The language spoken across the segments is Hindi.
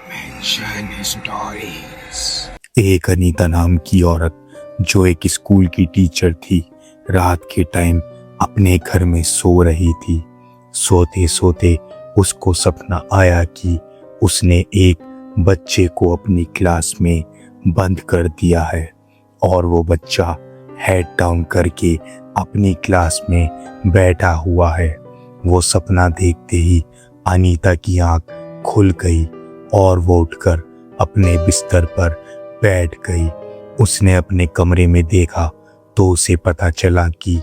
Mention stories. एक अनीता नाम की औरत जो एक स्कूल की टीचर थी, रात के टाइम अपने घर में सो रही थी। सोते सोते उसको सपना आया कि उसने एक बच्चे को अपनी क्लास में बंद कर दिया है और वो बच्चा हेड डाउन करके अपनी क्लास में बैठा हुआ है। वो सपना देखते ही अनीता की आंख खुल गई और वो उठकर अपने बिस्तर पर बैठ गई। उसने अपने कमरे में देखा तो उसे पता चला कि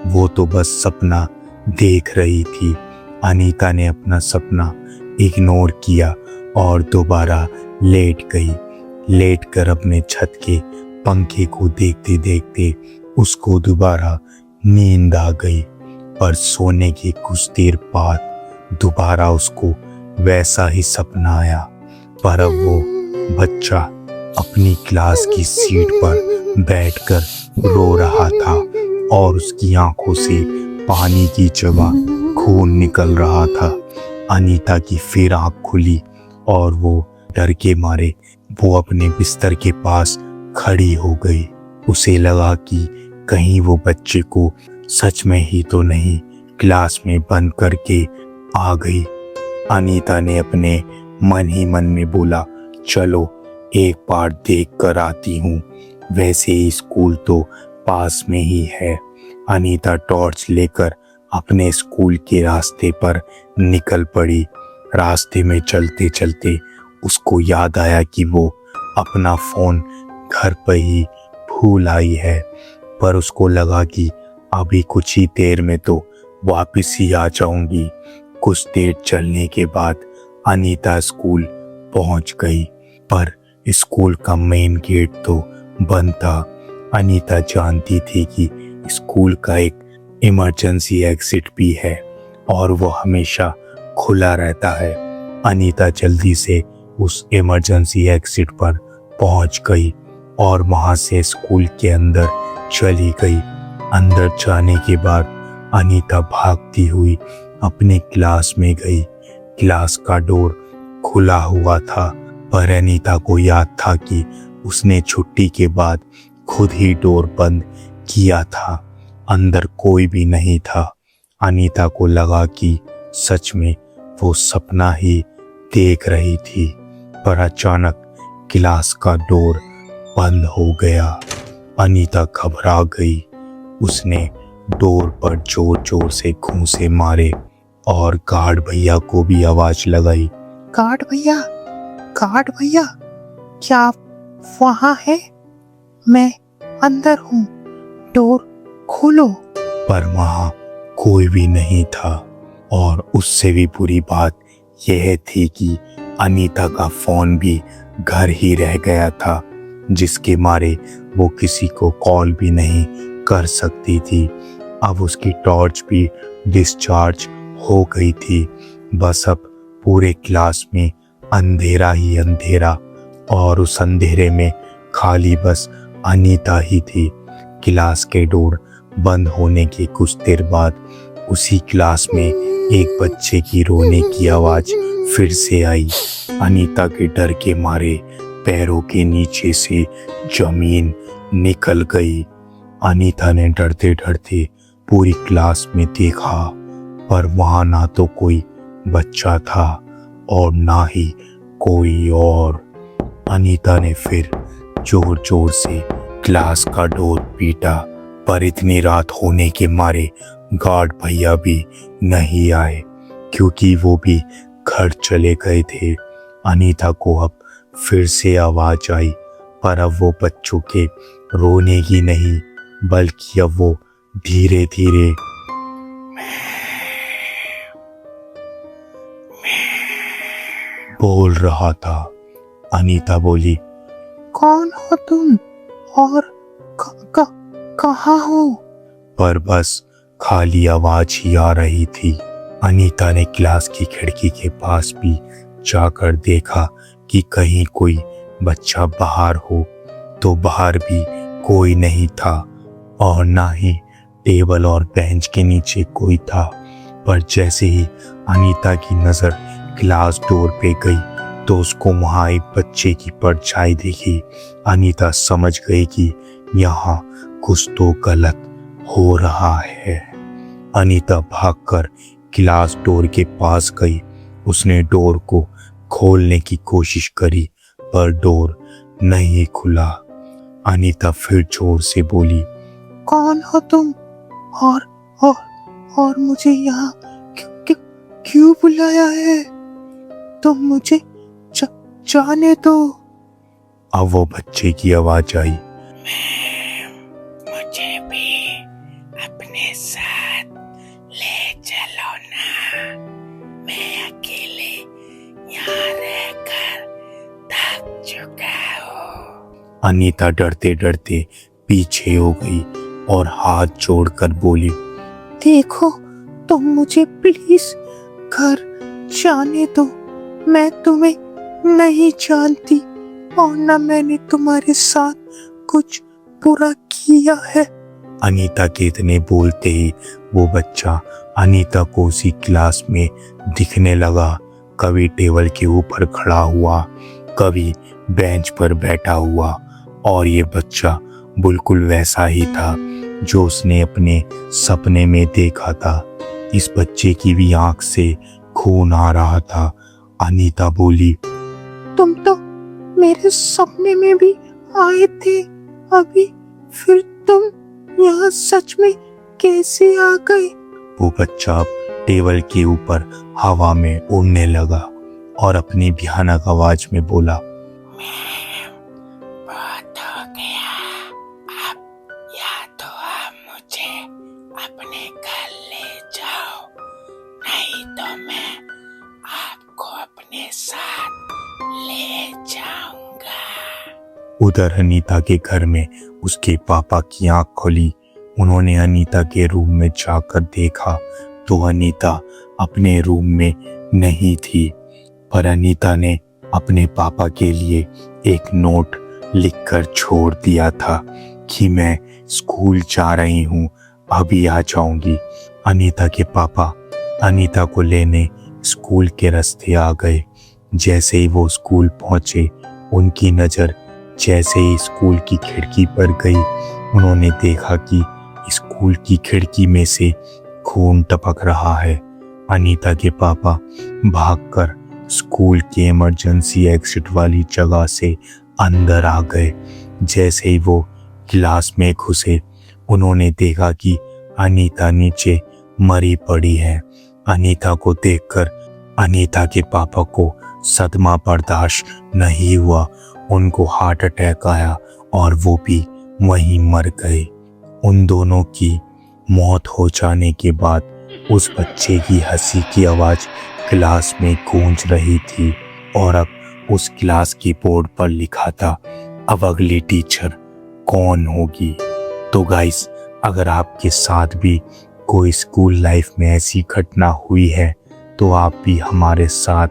वो तो बस सपना देख रही थी। अनीता ने अपना सपना इग्नोर किया और दोबारा लेट गई। लेटकर अपने छत के पंखे को देखते देखते उसको दोबारा नींद आ गई। पर सोने के कुछ देर बाद दोबारा उसको वैसा ही सपना आया, पर अब वो बच्चा अपनी क्लास की सीट पर बैठकर रो रहा था और उसकी आंखों से पानी की जगह खून निकल रहा था। अनीता की फिर आंख खुली और वो डर के मारे वो अपने बिस्तर के पास खड़ी हो गई। उसे लगा कि कहीं वो बच्चे को सच में ही तो नहीं क्लास में बंद करके आ गई। अनीता ने अपने मन ही मन में बोला, चलो एक बार देख कर आती हूँ, वैसे ही स्कूल तो पास में ही है। अनीता टॉर्च लेकर अपने स्कूल के रास्ते पर निकल पड़ी। रास्ते में चलते चलते उसको याद आया कि वो अपना फ़ोन घर पर ही भूल आई है, पर उसको लगा कि अभी कुछ ही देर में तो वापस ही आ जाऊंगी। कुछ देर चलने के बाद अनीता स्कूल पहुंच गई, पर स्कूल का मेन गेट तो बंद था। अनीता जानती थी कि स्कूल का एक इमरजेंसी एग्जिट भी है और वो हमेशा खुला रहता है। अनीता जल्दी से उस इमरजेंसी एग्जिट पर पहुंच गई और वहां से स्कूल के अंदर चली गई। अंदर जाने के बाद अनीता भागती हुई अपने क्लास में गई। क्लास का डोर खुला हुआ था, पर अनीता को याद था कि उसने छुट्टी के बाद खुद ही डोर बंद किया था। अंदर कोई भी नहीं था। अनीता को लगा कि सच में वो सपना ही देख रही थी, पर अचानक क्लास का डोर बंद हो गया। अनीता घबरा गई। उसने डोर पर जोर जोर से घूंसे मारे और गार्ड भैया को भी आवाज लगाई, गार्ड भैया, गार्ड भैया, क्या आप वहाँ हैं? मैं अंदर हूँ, डोर खोलो। पर वहां कोई भी नहीं था। और उससे भी बुरी बात यह थी कि अनीता का फोन भी घर ही रह गया था, जिसके मारे वो किसी को कॉल भी नहीं कर सकती थी। अब उसकी टॉर्च भी डिस्चार्ज हो गई थी। बस अब पूरे क्लास में अंधेरा ही अंधेरा और उस अंधेरे में खाली बस अनीता ही थी। क्लास के डोर बंद होने के कुछ देर बाद उसी क्लास में एक बच्चे की रोने की आवाज फिर से आई। अनीता के डर के मारे पैरों के नीचे से जमीन निकल गई। अनीता ने डरते डरते पूरी क्लास में देखा, पर वहां ना तो कोई बच्चा था और ना ही कोई और। अनीता ने फिर जोर जोर से क्लास का डोर पीटा, पर इतनी रात होने के मारे गार्ड भैया भी नहीं आए, क्योंकि वो भी घर चले गए थे। अनीता को अब फिर से आवाज आई, पर अब वो बच्चों के रोने की नहीं, बल्कि अब वो धीरे धीरे बोल रहा था। अनीता बोली, कौन हो तुम और कहाँ हो? पर बस खाली आवाज ही आ रही थी। अनीता ने क्लास की खिड़की के पास भी जाकर देखा कि कहीं कोई बच्चा बाहर हो, तो बाहर भी कोई नहीं था और ना ही टेबल और बेंच के नीचे कोई था। पर जैसे ही अनीता की नज़र क्लास डोर पे गई तो उसको वहाँ एक बच्चे की परछाई दिखी। अनीता समझ गई कि यहाँ कुछ तो गलत हो रहा है। अनीता भागकर क्लास डोर के पास गई। उसने डोर को खोलने की कोशिश करी पर डोर नहीं खुला। अनीता फिर जोर से बोली, कौन हो तुम और मुझे यहाँ क्यों बुलाया है? तुम मुझे जाने दो। अब वो बच्चे की आवाज आई, मुझे भी अपने साथ ले चलो ना, मैं अकेले यहाँ रहकर थक चुका हूँ। अनीता डरते डरते पीछे हो गई और हाथ जोड़कर बोली, देखो तुम मुझे प्लीज घर जाने दो। मैं तुम्हें नहीं जानती और न मैंने तुम्हारे साथ कुछ बुरा किया है। अनीता के इतने बोलते ही वो बच्चा अनीता को उसी क्लास में दिखने लगा। कभी टेबल के ऊपर खड़ा हुआ, कभी बेंच पर बैठा हुआ, और ये बच्चा बिल्कुल वैसा ही था जो उसने अपने सपने में देखा था। इस बच्चे की भी आंख से खून आ रहा था। अनीता बोली, तुम तो मेरे सपने में भी आए थे अभी, फिर तुम यहाँ सच में कैसे आ गए? वो बच्चा टेबल के ऊपर हवा में उड़ने लगा और अपनी भयानक आवाज में बोला, बहुत हो गया, अब या तो आप मुझे अपने घर ले जाओ, नहीं तो मैं आपको अपने साथ ले जाऊंगा। उधर अनीता के घर में उसके पापा की आंख खुली। उन्होंने अनीता के रूम में जाकर देखा तो अनीता अपने रूम में नहीं थी, पर अनीता ने अपने पापा के लिए एक नोट लिखकर छोड़ दिया था कि मैं स्कूल जा रही हूँ, अभी आ जाऊंगी। अनीता के पापा अनीता को लेने स्कूल के रास्ते आ गए। जैसे ही वो स्कूल पहुंचे, उनकी नज़र जैसे ही स्कूल की खिड़की पर गई, उन्होंने देखा कि स्कूल की खिड़की में से खून टपक रहा है। अनीता के पापा भागकर स्कूल के इमरजेंसी एग्जिट वाली जगह से अंदर आ गए। जैसे ही वो क्लास में घुसे, उन्होंने देखा कि अनीता नीचे मरी पड़ी है। अनीता को देखकर अनीता के पापा को सदमा बर्दाश्त नहीं हुआ। उनको हार्ट अटैक आया और वो भी वहीं मर गए। उन दोनों की मौत हो जाने के बाद उस बच्चे की हंसी की आवाज़ क्लास में गूंज रही थी और अब उस क्लास की बोर्ड पर लिखा था, अब अगली टीचर कौन होगी। तो गाइस, अगर आपके साथ भी कोई स्कूल लाइफ में ऐसी घटना हुई है तो आप भी हमारे साथ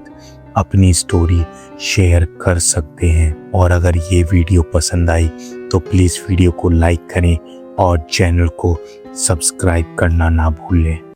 अपनी स्टोरी शेयर कर सकते हैं। और अगर ये वीडियो पसंद आई तो प्लीज़ वीडियो को लाइक करें और चैनल को सब्सक्राइब करना ना भूलें।